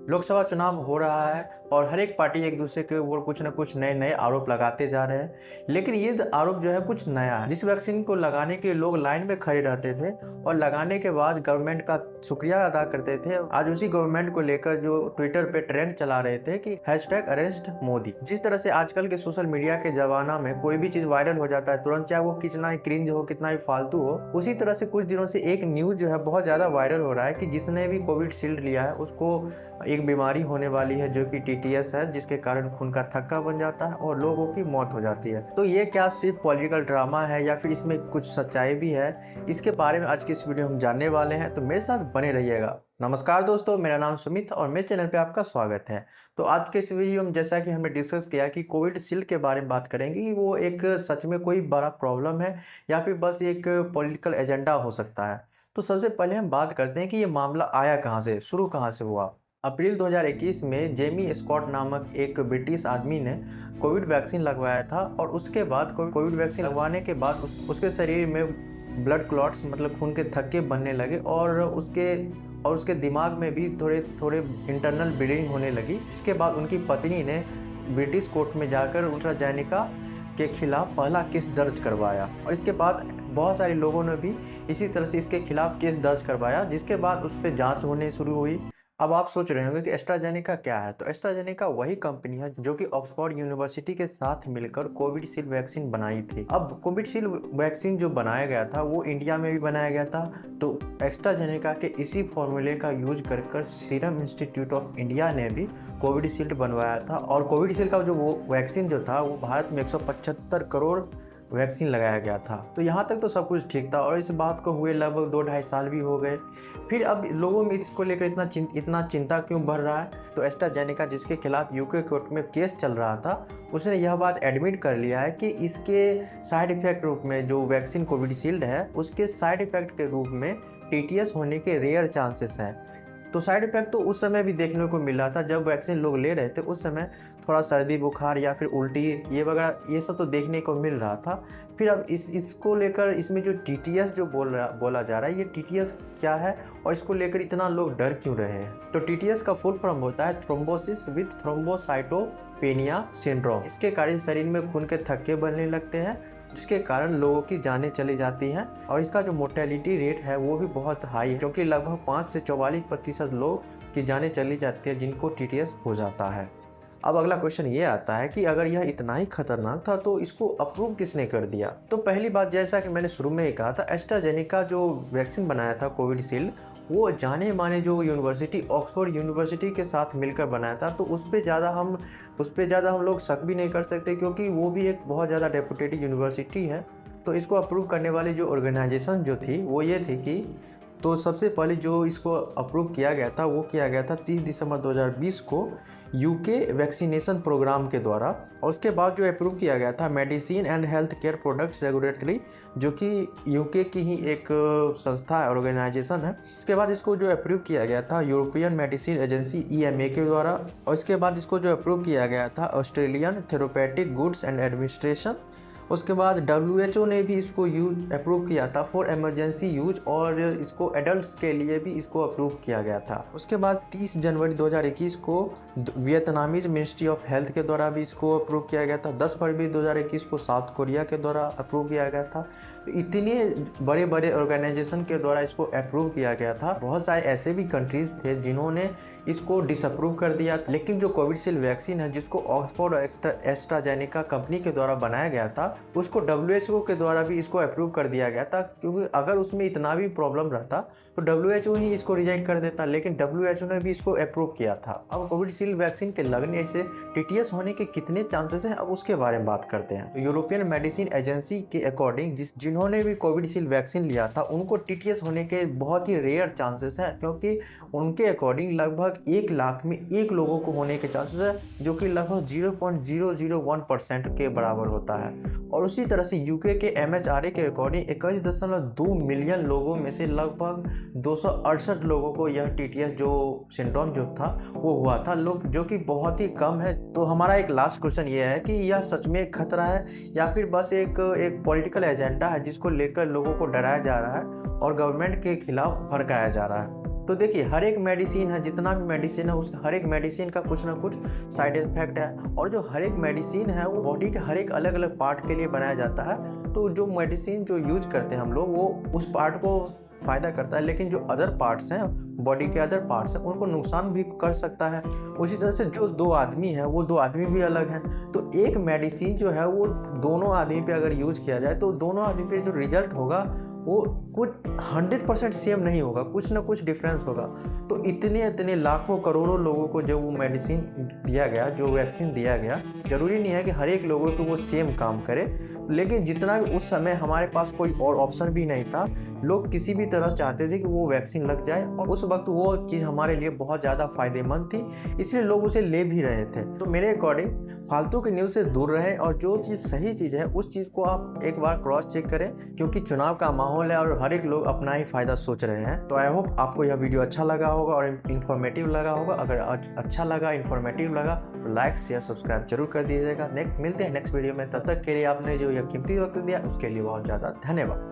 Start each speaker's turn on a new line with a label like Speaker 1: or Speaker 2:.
Speaker 1: लोकसभा चुनाव हो रहा है और हर एक पार्टी एक दूसरे के ऊपर कुछ न कुछ नए नए आरोप लगाते जा रहे हैं। लेकिन ये आरोप जो है कुछ नया है। जिस वैक्सीन को लगाने के लिए लोग लाइन में खड़े रहते थे और लगाने के बाद गवर्नमेंट का शुक्रिया अदा करते थे, आज उसी गवर्नमेंट को लेकर जो ट्विटर पे ट्रेंड चला रहे थे कि #अरेस्ट मोदी। जिस तरह से आजकल के सोशल मीडिया के जमाना में कोई भी चीज वायरल हो जाता है तुरंत, चाहे वो कितना ही क्रिंज हो, कितना ही फालतू हो, उसी तरह से कुछ दिनों से एक न्यूज जो है बहुत ज्यादा वायरल हो रहा है कि जिसने भी कोविशील्ड लिया है उसको एक बीमारी होने वाली है जो कि टीटीएस है, जिसके कारण खून का थक्का बन जाता है और लोगों की मौत हो जाती है। तो ये क्या सिर्फ पॉलिटिकल ड्रामा है या फिर इसमें कुछ सच्चाई भी है, इसके बारे में आज की इस वीडियो हम जानने वाले हैं। तो मेरे साथ बने रहिएगा। नमस्कार दोस्तों, मेरा नाम सुमित और मेरे चैनल पे आपका स्वागत है। तो आज के इस वीडियो में जैसा कि हमने डिस्कस किया कि कोविशील्ड के बारे में बात करेंगे कि वो एक सच में कोई बड़ा प्रॉब्लम है या फिर बस एक पॉलिटिकल एजेंडा हो सकता है। तो सबसे पहले हम बात करते हैं कि ये मामला आया कहाँ से, शुरू कहाँ से हुआ। अप्रैल 2021 में जेमी स्कॉट नामक एक ब्रिटिश आदमी ने कोविड वैक्सीन लगवाया था और उसके बाद कोविड वैक्सीन लगवाने के बाद उसके शरीर में ब्लड क्लॉट्स मतलब खून के थक्के बनने लगे और उसके दिमाग में भी थोड़े थोड़े इंटरनल ब्लीडिंग होने लगी। इसके बाद उनकी पत्नी ने ब्रिटिश कोर्ट में जाकर एस्ट्राजेनेका के खिलाफ पहला केस दर्ज करवाया और इसके बाद बहुत सारे लोगों ने भी इसी तरह से इसके खिलाफ केस दर्ज करवाया, जिसके बाद उस पर जाँच होने शुरू हुई। अब आप सोच रहे होंगे कि एस्ट्राजेनेका क्या है। तो एस्ट्राजेनेका वही कंपनी है जो कि ऑक्सफोर्ड यूनिवर्सिटी के साथ मिलकर कोविशील्ड वैक्सीन बनाई थी। अब कोविशील्ड वैक्सीन जो बनाया गया था वो इंडिया में भी बनाया गया था। तो एस्ट्राजेनेका के इसी फॉर्मूले का यूज कर सीरम इंस्टीट्यूट ऑफ इंडिया ने भी कोविशील्ड बनवाया था और कोविशील्ड का जो वो वैक्सीन जो था वो भारत में 175 करोड़ वैक्सीन लगाया गया था। तो यहाँ तक तो सब कुछ ठीक था और इस बात को हुए लगभग 2-2.5 साल भी हो गए। फिर अब लोगों में इसको लेकर इतना चिंता क्यों बढ़ रहा है। तो एस्ट्राजेनेका जिसके खिलाफ यूके कोर्ट में केस चल रहा था उसने यह बात एडमिट कर लिया है कि इसके साइड इफेक्ट रूप में जो वैक्सीन कोविशील्ड है उसके साइड इफेक्ट के रूप में टीटीएस होने के रेयर चांसेस हैं। तो साइड इफेक्ट तो उस समय भी देखने को मिल रहा था जब वैक्सीन लोग ले रहे थे, उस समय थोड़ा सर्दी बुखार या फिर उल्टी ये वगैरह ये सब तो देखने को मिल रहा था। फिर अब इसको लेकर इसमें जो टीटीएस जो बोला जा रहा है, ये टीटीएस क्या है और इसको लेकर इतना लोग डर क्यों रहे हैं। तो टीटीएस का फुल फॉर्म होता है थ्रोम्बोसिस विद थ्रोम्बोसाइटोपेनिया सिंड्रोम। इसके कारण शरीर में खून के थक्के बनने लगते हैं जिसके कारण लोगों की जानें चली जाती हैं और इसका जो मोर्टेलिटी रेट है वो भी बहुत हाई है, क्योंकि लगभग 5 से 44% लोग की जानें चली जाती है जिनको टीटीएस हो जाता है। अब अगला क्वेश्चन ये आता है कि अगर यह इतना ही खतरनाक था तो इसको अप्रूव किसने कर दिया। तो पहली बात, जैसा कि मैंने शुरू में ही कहा था, एस्ट्राजेनेका जो वैक्सीन बनाया था कोविशील्ड वो जाने माने जो यूनिवर्सिटी ऑक्सफोर्ड यूनिवर्सिटी के साथ मिलकर बनाया था। तो उस पर ज़्यादा हम लोग शक भी नहीं कर सकते क्योंकि वो भी एक बहुत ज़्यादा रेपुटेड यूनिवर्सिटी है। तो इसको अप्रूव करने वाली जो ऑर्गेनाइजेशन जो थी वो ये थी कि तो सबसे पहले जो इसको अप्रूव किया गया था वो किया गया था 30 दिसंबर 2020 को यूके वैक्सीनेशन प्रोग्राम के द्वारा। और उसके बाद जो अप्रूव किया गया था medicine and health care products regulatory, जो कि यूके की ही एक संस्था है, ऑर्गेनाइजेशन है। उसके बाद इसको जो अप्रूव किया गया था यूरोपियन मेडिसिन एजेंसी EMA के द्वारा। और इसके बाद इसको जो अप्रूव किया गया था Australian therapeutic goods and administration. उसके बाद WHO ने भी इसको अप्रूव किया था फॉर इमरजेंसी यूज और इसको एडल्ट्स के लिए भी इसको अप्रूव किया गया था। उसके बाद 30 जनवरी 2021 को वियतनामीज मिनिस्ट्री ऑफ हेल्थ के द्वारा भी इसको अप्रूव किया गया था। 10 फरवरी 2021 को साउथ कोरिया के द्वारा अप्रूव किया गया था। तो इतने बड़े बड़े ऑर्गेनाइजेशन के द्वारा इसको अप्रूव किया गया था। बहुत सारे ऐसे भी कंट्रीज थे जिन्होंने इसको डिसअप्रूव कर दिया, लेकिन जो कोविशील्ड वैक्सीन है जिसको ऑक्सफोर्ड एस्ट्राजेनेका कंपनी के द्वारा बनाया गया था उसको WHO के द्वारा भी इसको अप्रूव कर दिया गया था, क्योंकि अगर उसमें इतना भी प्रॉब्लम रहता तो WHO ही इसको रिजेक्ट कर देता, लेकिन WHO ने भी इसको अप्रूव किया था। अब कोविशील्ड वैक्सीन के लगने से टीटीएस होने के कितने चांसेस हैं अब उसके बारे में बात करते हैं। तो यूरोपियन मेडिसिन एजेंसी के अकॉर्डिंग जिन्होंने भी कोविशील्ड वैक्सीन लिया था उनको टीटीएस होने के बहुत ही रेयर चांसेस हैं, क्योंकि उनके अकॉर्डिंग लगभग 1 लाख में 1 लोगों को होने के चांसेस है, जो कि लगभग 0.001% के बराबर होता है। और उसी तरह से यूके के MHRA के अकॉर्डिंग 21.2 मिलियन लोगों में से लगभग 268 लोगों को यह टीटीएस जो सिंड्रोम जो था वो हुआ था, लोग जो कि बहुत ही कम है। तो हमारा एक लास्ट क्वेश्चन ये है कि यह सच में एक खतरा है या फिर बस एक पॉलिटिकल एजेंडा है जिसको लेकर लोगों को डराया जा रहा है और गवर्नमेंट के खिलाफ भड़काया जा रहा है। तो देखिए हर एक मेडिसिन है, जितना भी मेडिसिन है, उस हर एक मेडिसिन का कुछ ना कुछ साइड इफेक्ट है, और जो हर एक मेडिसिन है वो बॉडी के हर एक अलग अलग पार्ट के लिए बनाया जाता है। तो जो मेडिसिन जो यूज करते हैं हम लोग, वो उस पार्ट को फ़ायदा करता है, लेकिन जो अदर पार्ट्स हैं, बॉडी के अदर पार्ट्स हैं, उनको नुकसान भी कर सकता है। उसी तरह से जो दो आदमी हैं, वो दो आदमी भी अलग हैं। तो एक मेडिसिन जो है वो दोनों आदमी पे अगर यूज़ किया जाए तो दोनों आदमी पे जो रिजल्ट होगा वो कुछ 100% सेम नहीं होगा, कुछ ना कुछ डिफरेंस होगा। तो इतने इतने लाखों करोड़ों लोगों को जो वो मेडिसिन दिया गया, जो वैक्सीन दिया गया, ज़रूरी नहीं है कि हर एक लोगों को वो सेम काम करे, लेकिन जितना भी उस समय हमारे पास कोई और ऑप्शन भी नहीं था, लोग किसी भी तरह चाहते थे कि वो वैक्सीन लग जाए, और उस वक्त वो चीज़ हमारे लिए बहुत ज़्यादा फ़ायदेमंद थी, इसलिए लोग उसे ले भी रहे थे। तो मेरे अकॉर्डिंग फालतू की न्यूज़ से दूर रहें, और जो चीज़ सही चीज़ है उस चीज़ को आप एक बार क्रॉस चेक करें, क्योंकि चुनाव का माहौल है और हर एक लोग अपना ही फ़ायदा सोच रहे हैं। तो आई होप आपको यह वीडियो अच्छा लगा होगा और इन्फॉर्मेटिव लगा होगा। अगर अच्छा लगा, इन्फॉर्मेटिव लगा तो लाइक शेयर सब्सक्राइब जरूर कर दीजिएगा। मिलते हैं नेक्स्ट वीडियो में, तब तक के लिए आपने जो यह कीमती वक्त दिया उसके लिए बहुत ज़्यादा धन्यवाद।